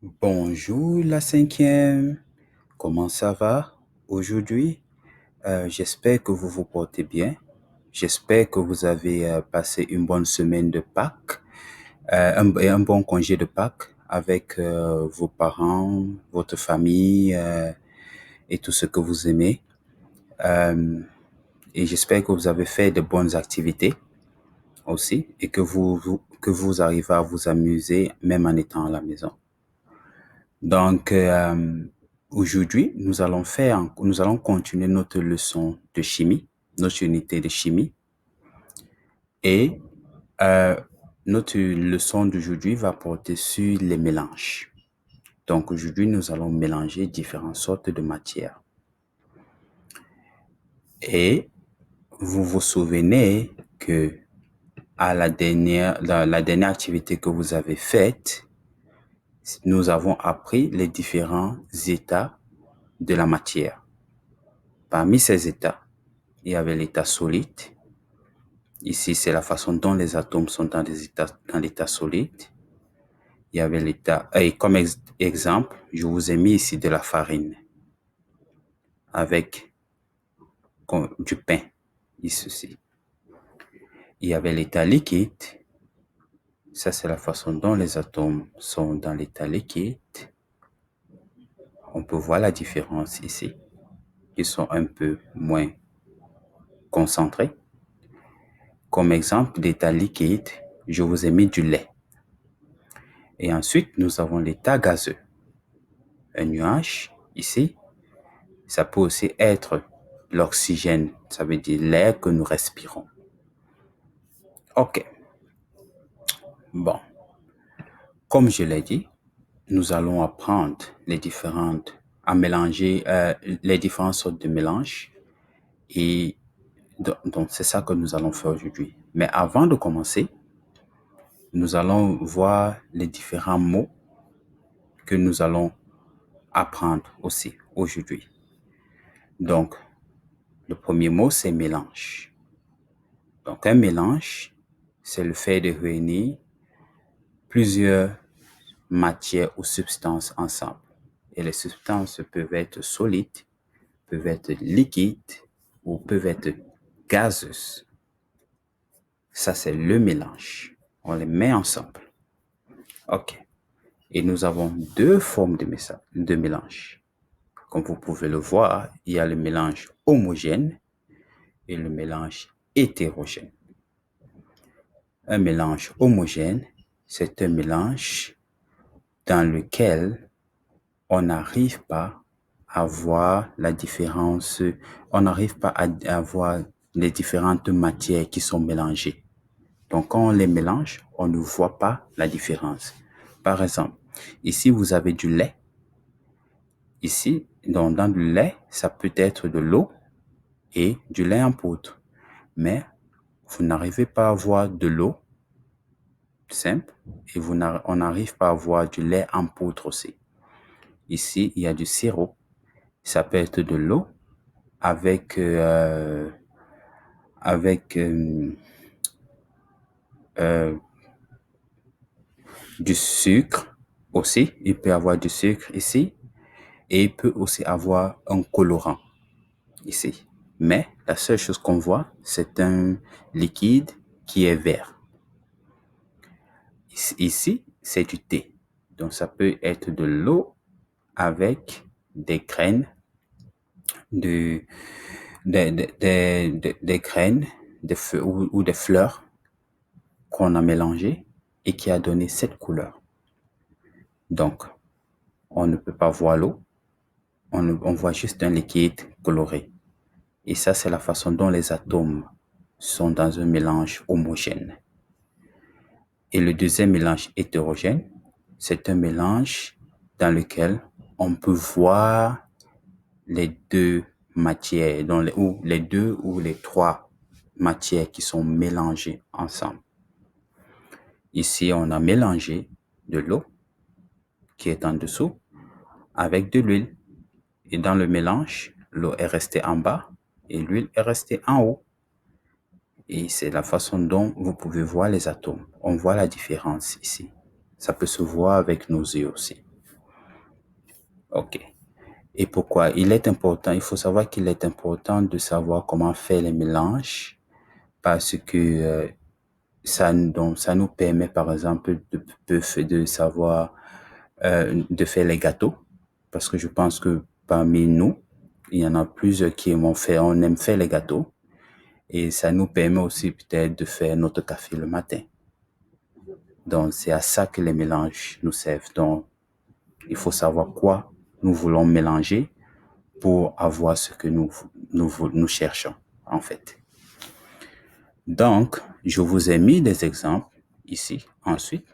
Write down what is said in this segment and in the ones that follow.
Bonjour la cinquième, comment ça va aujourd'hui? J'espère que vous vous portez bien. J'espère que vous avez passé une bonne semaine de Pâques, et un bon congé de Pâques avec vos parents, votre famille et tout ce que vous aimez. Euh, et j'espère que vous avez fait de bonnes activités aussi et que que vous arrivez à vous amuser même en étant à la maison. Donc, aujourd'hui, nous allons continuer notre leçon de chimie, notre unité de chimie. Et euh, notre leçon d'aujourd'hui va porter sur les mélanges. Donc, aujourd'hui, nous allons mélanger différentes sortes de matières. Et vous vous souvenez que dans la dernière activité que vous avez faite, nous avons appris les différents états de la matière. Parmi ces états, il y avait l'état solide. Ici, c'est la façon dont les atomes sont dans l'état solide. Il y avait l'état, et comme exemple, je vous ai mis ici de la farine avec du pain, ici. Il y avait l'état liquide. Ça, c'est la façon dont les atomes sont dans l'état liquide. On peut voir la différence ici. Ils sont un peu moins concentrés. Comme exemple d'état liquide, je vous ai mis du lait. Et ensuite, nous avons l'état gazeux. Un nuage, ici, ça peut aussi être l'oxygène, ça veut dire l'air que nous respirons. Ok, bon, comme je l'ai dit, nous allons apprendre à mélanger les différentes sortes de mélanges. Et donc, c'est ça que nous allons faire aujourd'hui. Mais avant de commencer, nous allons voir les différents mots que nous allons apprendre aussi aujourd'hui. Donc, le premier mot, c'est mélange. Donc, un mélange, c'est le fait de réunir plusieurs matières ou substances ensemble. Et les substances peuvent être solides, peuvent être liquides ou peuvent être gazeuses. Ça, c'est le mélange. On les met ensemble. OK. Et nous avons deux formes de mélange. Comme vous pouvez le voir, il y a le mélange homogène et le mélange hétérogène. Un mélange homogène, c'est un mélange dans lequel on n'arrive pas à voir la différence, on n'arrive pas à voir les différentes matières qui sont mélangées. Donc, quand on les mélange, on ne voit pas la différence. Par exemple, ici, vous avez du lait. Ici, dans le lait, ça peut être de l'eau et du lait en poudre. Mais vous n'arrivez pas à voir de l'eau simple et on n'arrive pas à voir du lait en poudre aussi. Ici, il y a du sirop. Ça peut être de l'eau avec, avec du sucre aussi. Il peut y avoir du sucre ici et il peut aussi avoir un colorant ici. Mais la seule chose qu'on voit, c'est un liquide qui est vert. Ici, c'est du thé. Donc, ça peut être de l'eau avec des graines de, des graines de feu, ou des fleurs qu'on a mélangées et qui a donné cette couleur. Donc, on ne peut pas voir l'eau, on voit juste un liquide coloré. Et ça, c'est la façon dont les atomes sont dans un mélange homogène. Et le deuxième mélange hétérogène, c'est un mélange dans lequel on peut voir les deux matières, ou les deux ou les trois matières qui sont mélangées ensemble. Ici, on a mélangé de l'eau qui est en dessous avec de l'huile. Et dans le mélange, l'eau est restée en bas et l'huile est restée en haut. Et c'est la façon dont vous pouvez voir les atomes. On voit la différence ici. Ça peut se voir avec nos yeux aussi. OK. Et pourquoi? Il faut savoir qu'il est important de savoir comment faire les mélanges parce que ça nous permet, par exemple, de savoir, de faire les gâteaux. Parce que je pense que parmi nous, il y en a plusieurs on aime faire les gâteaux. Et ça nous permet aussi peut-être de faire notre café le matin. Donc, c'est à ça que les mélanges nous servent. Donc, il faut savoir quoi nous voulons mélanger pour avoir ce que nous cherchons, en fait. Donc, je vous ai mis des exemples ici. Ensuite,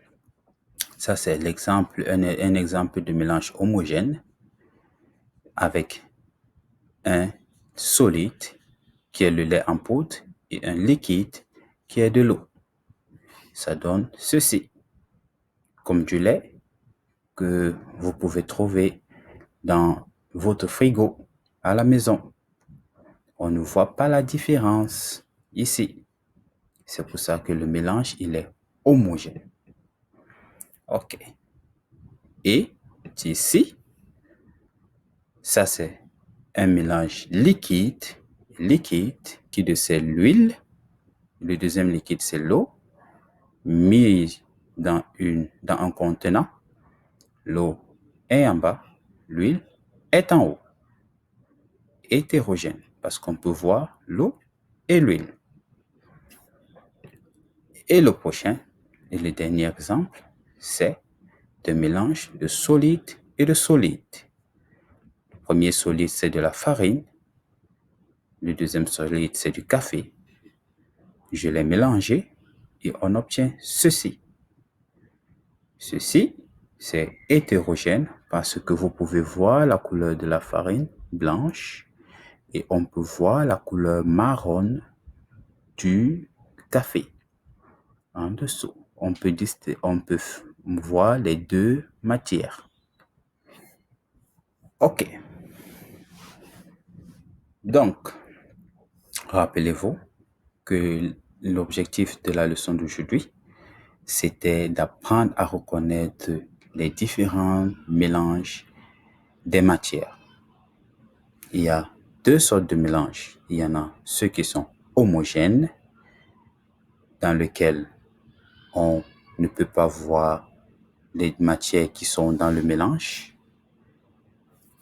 ça c'est un exemple de mélange homogène avec un solide qui est le lait en poudre et un liquide qui est de l'eau. Ça donne ceci, comme du lait que vous pouvez trouver dans votre frigo à la maison. On ne voit pas la différence ici. C'est pour ça que le mélange, il est homogène. OK. Et ici, ça c'est un mélange liquide qui décèle l'huile. Le deuxième liquide, c'est l'eau, mis dans un contenant. L'eau est en bas, l'huile est en haut. Hétérogène, parce qu'on peut voir l'eau et l'huile. Et le prochain, et le dernier exemple, c'est un mélange de solide et de solide. Le premier solide, c'est de la farine. Le deuxième solide, c'est du café. Je les mélange et on obtient ceci. Ceci, c'est hétérogène parce que vous pouvez voir la couleur de la farine blanche et on peut voir la couleur marron du café en dessous. On peut voir les deux matières. OK. Donc, rappelez-vous que l'objectif de la leçon d'aujourd'hui, c'était d'apprendre à reconnaître les différents mélanges des matières. Il y a deux sortes de mélanges. Il y en a ceux qui sont homogènes, dans lesquels on ne peut pas voir les matières qui sont dans le mélange.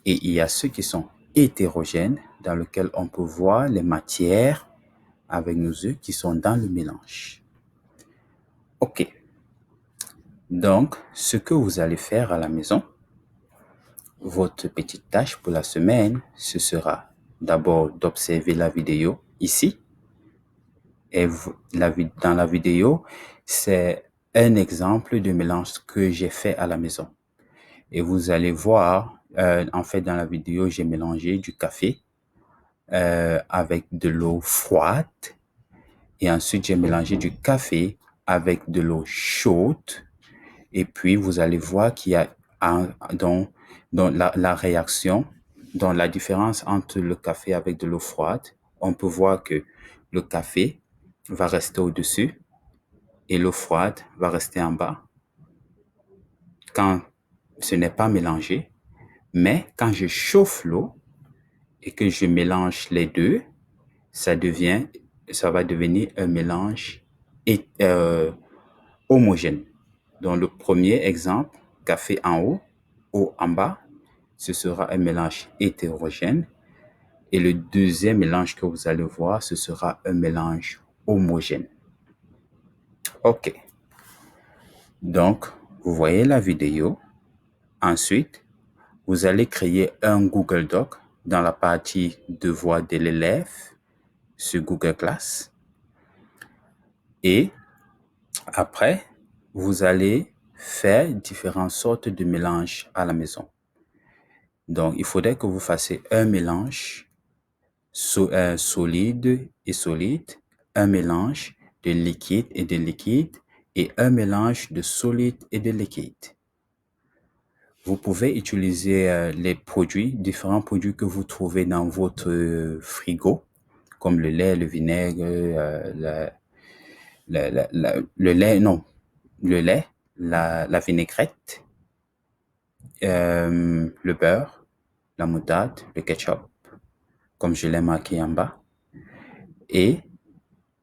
Et il y a ceux qui sont hétérogènes, dans lesquels on peut voir les matières avec nos yeux qui sont dans le mélange. OK. Donc, ce que vous allez faire à la maison, votre petite tâche pour la semaine, ce sera d'abord d'observer la vidéo ici. Et dans la vidéo, c'est un exemple de mélange que j'ai fait à la maison. Et vous allez voir, en fait, dans la vidéo, j'ai mélangé du café avec de l'eau froide. Et ensuite, j'ai mélangé du café avec de l'eau chaude. Et puis, vous allez voir qu'il y a dans la réaction, dans la différence entre le café avec de l'eau froide, on peut voir que le café va rester au-dessus et l'eau froide va rester en bas quand ce n'est pas mélangé. Mais quand je chauffe l'eau et que je mélange les deux, ça va devenir un mélange homogène. Dans le premier exemple, café en haut, eau en bas, ce sera un mélange hétérogène. Et le deuxième mélange que vous allez voir, ce sera un mélange homogène. OK. Donc, vous voyez la vidéo. Ensuite, vous allez créer un Google Doc dans la partie devoir de l'élève sur Google Class. Et après, vous allez faire différentes sortes de mélanges à la maison. Donc, il faudrait que vous fassiez un mélange solide et solide, un mélange de liquide et de liquide et un mélange de solide et de liquide. Vous pouvez utiliser différents produits que vous trouvez dans votre frigo, comme le lait, le vinaigre, le lait, la vinaigrette le beurre, la moutarde, le ketchup, comme je l'ai marqué en bas. Et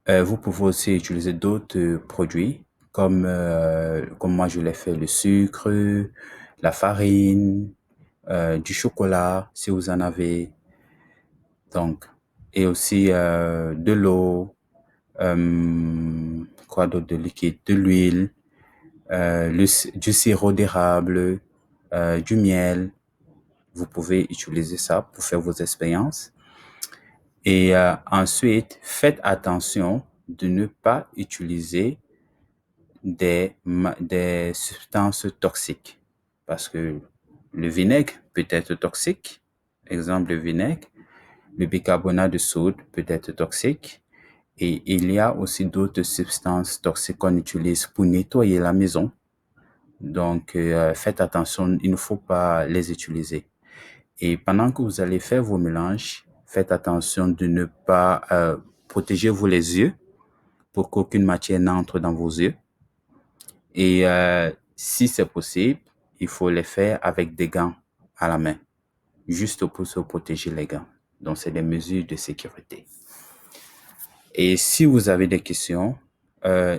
vous pouvez aussi utiliser d'autres produits, comme moi je l'ai fait, le sucre, la farine, du chocolat, si vous en avez. Donc, et aussi de l'eau, quoi d'autre de liquide, de l'huile, du sirop d'érable, du miel. Vous pouvez utiliser ça pour faire vos expériences. Et ensuite, faites attention de ne pas utiliser des substances toxiques. Parce que le vinaigre peut être toxique. Exemple, le vinaigre. Le bicarbonate de soude peut être toxique. Et il y a aussi d'autres substances toxiques qu'on utilise pour nettoyer la maison. Donc, faites attention, il ne faut pas les utiliser. Et pendant que vous allez faire vos mélanges, faites attention de ne pas protéger-vous les yeux pour qu'aucune matière n'entre dans vos yeux. Et si c'est possible, il faut les faire avec des gants à la main, juste pour se protéger les gants. Donc, c'est des mesures de sécurité. Et si vous avez des questions,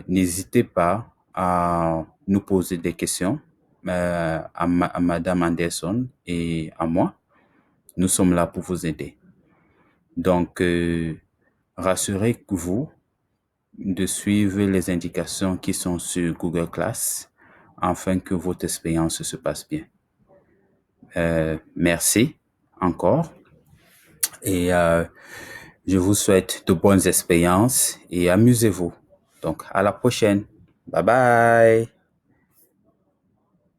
n'hésitez pas à nous poser des questions à Madame Anderson et à moi. Nous sommes là pour vous aider. Donc, rassurez-vous de suivre les indications qui sont sur Google Class afin que votre expérience se passe bien. Merci encore et je vous souhaite de bonnes expériences et amusez-vous. Donc, à la prochaine. Bye bye.